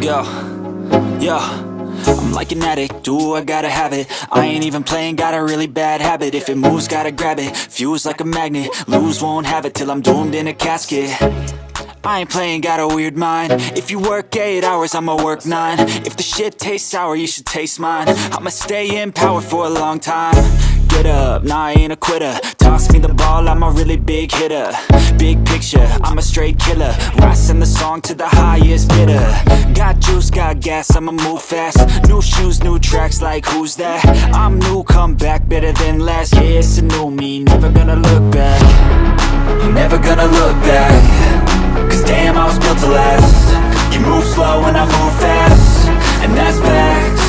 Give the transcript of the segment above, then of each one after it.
Yo, yo, I'm like an addict, do I gotta have it. I ain't even playing, got a really bad habit. If it moves, gotta grab it, fuse like a magnet. Lose, won't have it till I'm doomed in a casket. I ain't playing, got a weird mind. If you work 8 hours, I'ma work 9. If the shit tastes sour, you should taste mine. I'ma stay in power for a long time. Get up, nah, I ain't a quitter. Toss me the ball, I'm a really big hitter. Big picture, I'm a straight killer. I send the song to the highest bidder. Got juice, got gas, I'ma move fast. New shoes, new tracks, like who's that? I'm new, come back, better than last. Yeah, it's a new me, never gonna look back. Never gonna look back. Cause damn, I was built to last. You move slow and I move fast, and that's facts.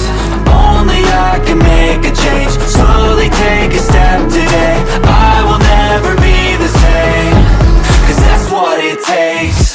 Only I can make a change. Slowly take a step today. I will never be the same. Cause that's what it takes.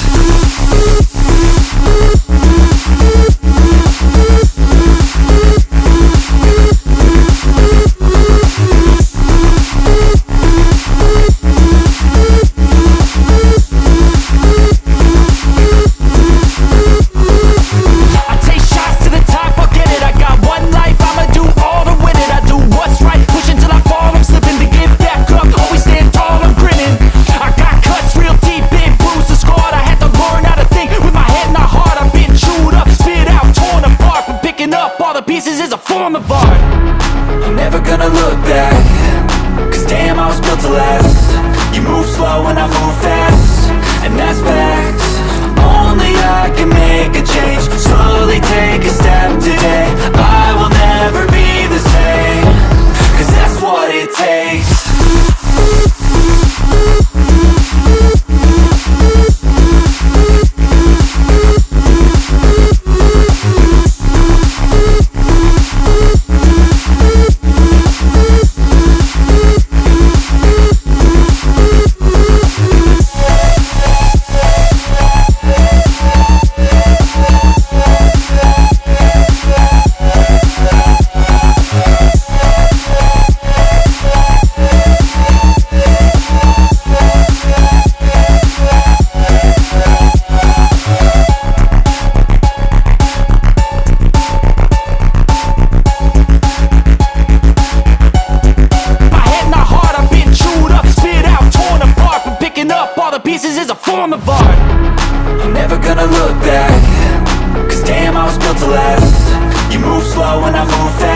Never gonna look back. Cause damn, I was built to last. You move slow and I move fast.